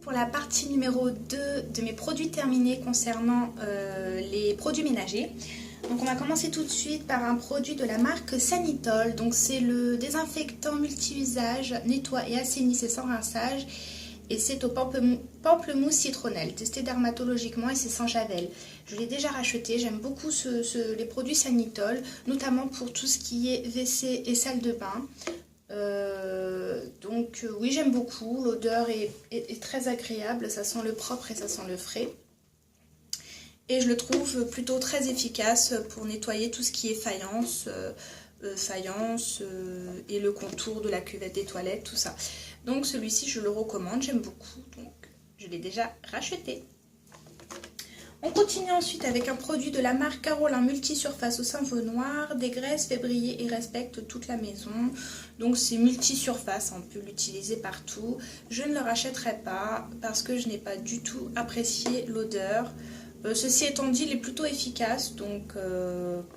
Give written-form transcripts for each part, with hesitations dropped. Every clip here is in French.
pour la partie numéro 2 de mes produits terminés concernant les produits ménagers. Donc on va commencer tout de suite par un produit de la marque Sanitol. Donc c'est le désinfectant multi-usage, nettoie et assainissait sans rinçage. Et c'est au pamplemousse citronnelle, testé dermatologiquement et c'est sans javel. Je l'ai déjà racheté, j'aime beaucoup les produits Sanitol, notamment pour tout ce qui est WC et salle de bain. Oui, j'aime beaucoup, l'odeur est très agréable, ça sent le propre et ça sent le frais. Et je le trouve plutôt très efficace pour nettoyer tout ce qui est faïence et le contour de la cuvette des toilettes, tout ça. Donc celui-ci, je le recommande, j'aime beaucoup, donc je l'ai déjà racheté. On continue ensuite avec un produit de la marque Carolin multi-surface au savon noir, dégraisse, fait briller et respecte toute la maison. Donc c'est multi-surface, on peut l'utiliser partout. Je ne le rachèterai pas parce que je n'ai pas du tout apprécié l'odeur. Ceci étant dit, il est plutôt efficace, donc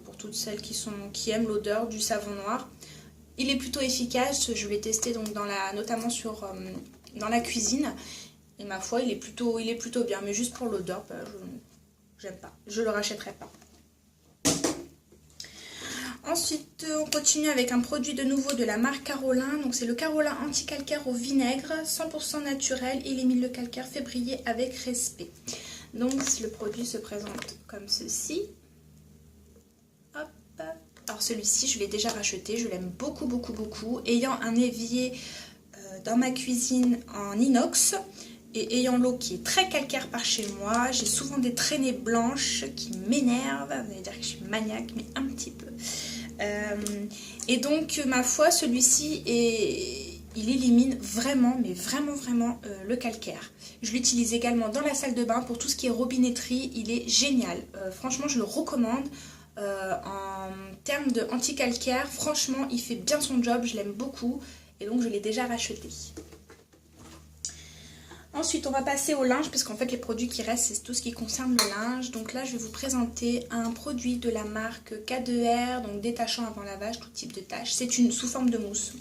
pour toutes celles qui aiment l'odeur du savon noir, il est plutôt efficace. Je l'ai testé donc notamment dans la cuisine, et ma foi, il est plutôt bien, mais juste pour l'odeur, j'aime pas, je le rachèterai pas. Ensuite, on continue avec un produit de nouveau de la marque Carolin. Donc c'est le Carolin anti-calcaire au vinaigre, 100% naturel, élimine le calcaire, fait briller avec respect. Donc le produit se présente comme ceci. Hop. Alors celui-ci, je l'ai déjà racheté, je l'aime beaucoup, beaucoup, beaucoup. Ayant un évier dans ma cuisine en inox et ayant l'eau qui est très calcaire par chez moi, j'ai souvent des traînées blanches qui m'énervent. Vous allez dire que je suis maniaque, mais un petit peu. Et donc, ma foi, celui-ci, il élimine vraiment, mais vraiment, vraiment le calcaire. Je l'utilise également dans la salle de bain pour tout ce qui est robinetterie. Il est génial. Franchement, je le recommande. En termes de anti-calcaire, franchement, il fait bien son job. Je l'aime beaucoup. Et donc, je l'ai déjà racheté. Ensuite, on va passer au linge, parce qu'en fait, les produits qui restent, c'est tout ce qui concerne le linge. Donc là, je vais vous présenter un produit de la marque K2R, donc détachant avant lavage, tout type de tâches. C'est sous forme de mousse.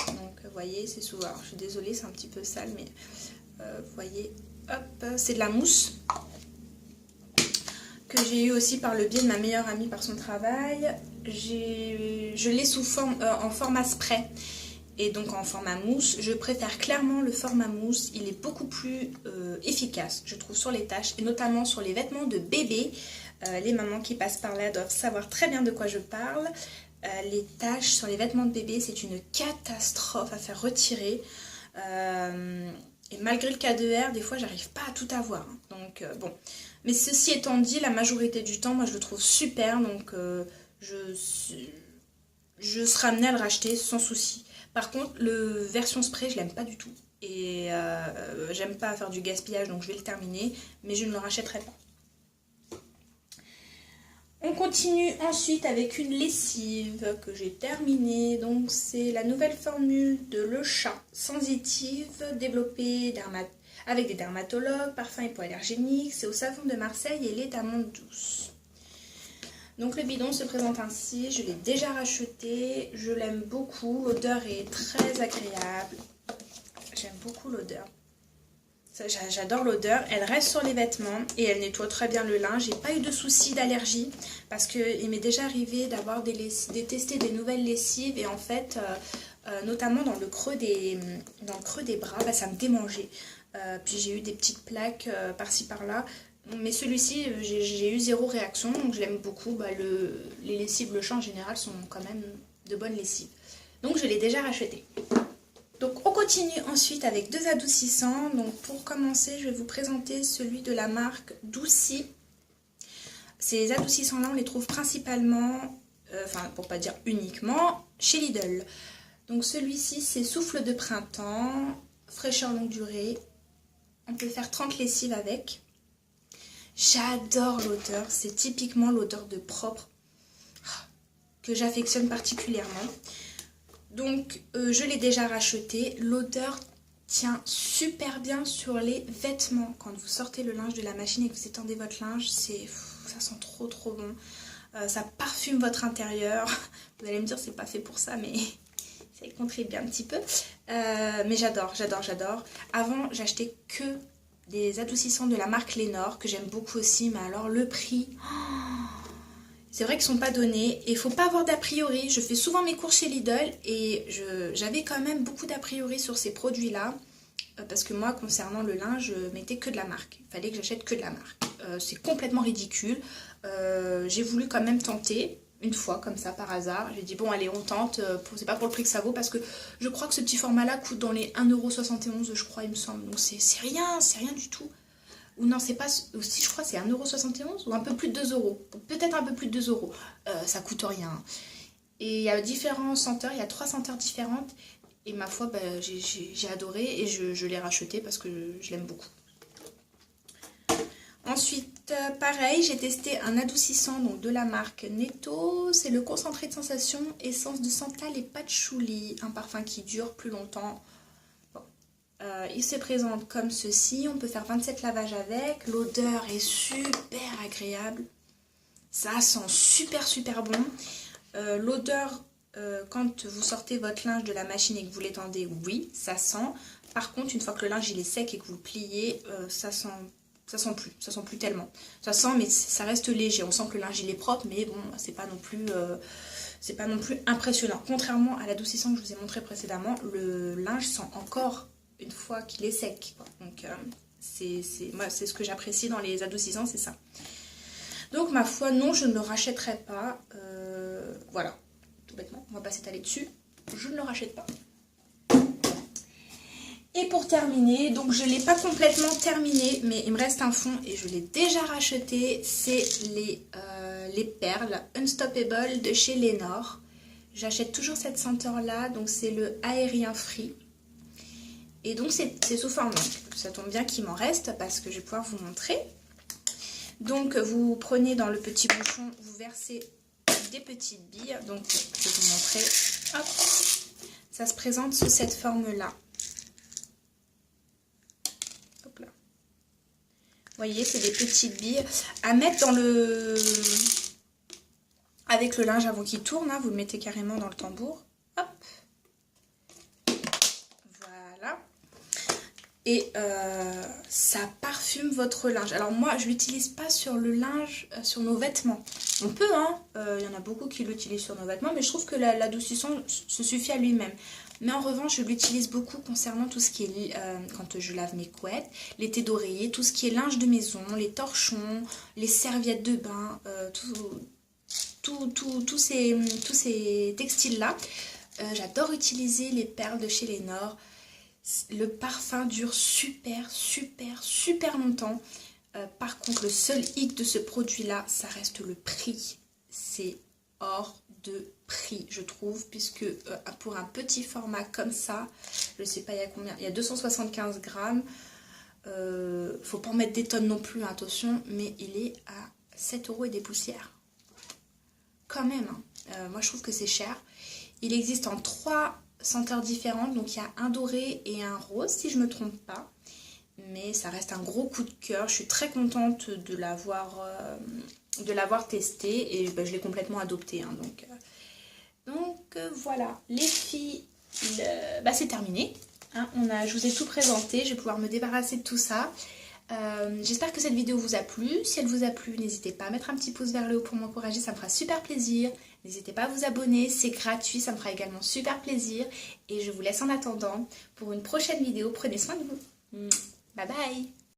Donc, vous voyez, c'est sous... Alors, je suis désolée, c'est un petit peu sale, mais vous voyez, hop, c'est de la mousse que j'ai eu aussi par le biais de ma meilleure amie par son travail. Je l'ai en format spray. Et donc en format mousse, je préfère clairement le format mousse. Il est beaucoup plus efficace, je trouve, sur les tâches et notamment sur les vêtements de bébé. Les mamans qui passent par là doivent savoir très bien de quoi je parle. Les taches sur les vêtements de bébé, c'est une catastrophe à faire retirer. Et malgré le K2R, des fois, j'arrive pas à tout avoir. Donc bon. Mais ceci étant dit, la majorité du temps, moi, je le trouve super. Donc je serai amenée à le racheter sans souci. Par contre, le version spray, je l'aime pas du tout. Et j'aime pas faire du gaspillage, donc je vais le terminer. Mais je ne le rachèterai pas. On continue ensuite avec une lessive que j'ai terminée. Donc c'est la nouvelle formule de Le Chat, sensitive, développée avec des dermatologues, parfums hypoallergéniques. C'est au savon de Marseille et lait d'amande douce. Donc le bidon se présente ainsi, je l'ai déjà racheté, je l'aime beaucoup, l'odeur est très agréable, j'aime beaucoup l'odeur, j'adore l'odeur, elle reste sur les vêtements et elle nettoie très bien le linge. J'ai pas eu de soucis d'allergie parce qu'il m'est déjà arrivé d'avoir de tester des nouvelles lessives et en fait, notamment dans le creux des bras, ça me démangeait, puis j'ai eu des petites plaques par-ci par-là. Mais celui-ci, j'ai eu zéro réaction, donc je l'aime beaucoup. Les lessives Le Chat en général sont quand même de bonnes lessives. Donc je l'ai déjà racheté. Donc on continue ensuite avec deux adoucissants. Donc pour commencer, je vais vous présenter celui de la marque Douci. Ces adoucissants-là, on les trouve principalement, pour pas dire uniquement, chez Lidl. Donc celui-ci, c'est souffle de printemps, fraîcheur longue durée. On peut faire 30 lessives avec. J'adore l'odeur, c'est typiquement l'odeur de propre que j'affectionne particulièrement. Donc je l'ai déjà racheté, l'odeur tient super bien sur les vêtements. Quand vous sortez le linge de la machine et que vous étendez votre linge, ça sent trop trop bon. Ça parfume votre intérieur. Vous allez me dire c'est pas fait pour ça, mais ça y contribue un petit peu. Mais j'adore, j'adore, j'adore. Avant j'achetais que des adoucissants de la marque Lénore que j'aime beaucoup aussi, mais alors le prix, c'est vrai qu'ils sont pas donnés et il faut pas avoir d'a priori. Je fais souvent mes courses chez Lidl et j'avais quand même beaucoup d'a priori sur ces produits-là parce que moi, concernant le linge, je mettais que de la marque. Il fallait que j'achète que de la marque. C'est complètement ridicule. J'ai voulu quand même tenter une fois comme ça par hasard. J'ai dit bon allez on tente, c'est pas pour le prix que ça vaut parce que je crois que ce petit format là coûte dans les 1,71 € je crois il me semble. Donc c'est rien du tout. Ou non c'est pas, aussi je crois c'est 1,71 € ou un peu plus de 2 €. Peut-être un peu plus de 2 €. Ça coûte rien. Et il y a différents senteurs, il y a 3 senteurs différentes. Et ma foi j'ai adoré et je l'ai racheté parce que je l'aime beaucoup. Ensuite, pareil, j'ai testé un adoucissant donc de la marque Netto. C'est le concentré de sensation essence de santal et patchouli. Un parfum qui dure plus longtemps. Bon. Il se présente comme ceci. On peut faire 27 lavages avec. L'odeur est super agréable. Ça sent super bon. L'odeur, quand vous sortez votre linge de la machine et que vous l'étendez, oui, ça sent. Par contre, une fois que le linge il est sec et que vous le pliez, ça sent plus tellement. Ça sent mais ça reste léger, on sent que le linge il est propre mais bon c'est pas non plus impressionnant. Contrairement à l'adoucissant que je vous ai montré précédemment, le linge sent encore une fois qu'il est sec quoi. Donc moi c'est ce que j'apprécie dans les adoucissants, c'est ça. Donc ma foi non, je ne le rachèterai pas, voilà, tout bêtement, on va pas s'étaler dessus, je ne le rachète pas. Et pour terminer, donc je ne l'ai pas complètement terminé, mais il me reste un fond et je l'ai déjà racheté, c'est les perles Unstoppable de chez Lénore. J'achète toujours cette senteur-là, donc c'est le Aérien Free. Et donc c'est sous forme, ça tombe bien qu'il m'en reste parce que je vais pouvoir vous montrer. Donc vous prenez dans le petit bouchon, vous versez des petites billes, donc je vais vous montrer, hop, ça se présente sous cette forme-là. Vous voyez, c'est des petites billes à mettre dans avec le linge avant qu'il tourne, hein, vous le mettez carrément dans le tambour. Hop. Voilà. Et ça parfume votre linge. Alors moi, je l'utilise pas sur le linge, sur nos vêtements. On peut, hein. Il y en a beaucoup qui l'utilisent sur nos vêtements, mais je trouve que l'adoucissant se suffit à lui-même. Mais en revanche, je l'utilise beaucoup concernant tout ce qui est, quand je lave mes couettes, les thés d'oreiller, tout ce qui est linge de maison, les torchons, les serviettes de bain, tous ces textiles-là. J'adore utiliser les perles de chez Lénore. Le parfum dure super longtemps. Par contre, le seul hic de ce produit-là, ça reste le prix. C'est hors de prix, je trouve, puisque pour un petit format comme ça, je sais pas il y a combien, il y a 275 grammes, faut pas en mettre des tonnes non plus, hein, attention, mais il est à 7 € et des poussières. Quand même, hein. Moi je trouve que c'est cher. Il existe en 3 senteurs différentes, donc il y a un doré et un rose, si je me trompe pas. Mais ça reste un gros coup de cœur, je suis très contente de l'avoir testé et je l'ai complètement adopté, hein, donc voilà les filles, c'est terminé, hein, je vous ai tout présenté, je vais pouvoir me débarrasser de tout ça. J'espère que cette vidéo vous a plu. Si elle vous a plu, n'hésitez pas à mettre un petit pouce vers le haut pour m'encourager, ça me fera super plaisir. N'hésitez pas à vous abonner, c'est gratuit, ça me fera également super plaisir. Et je vous laisse en attendant pour une prochaine vidéo. Prenez soin de vous. Bye bye.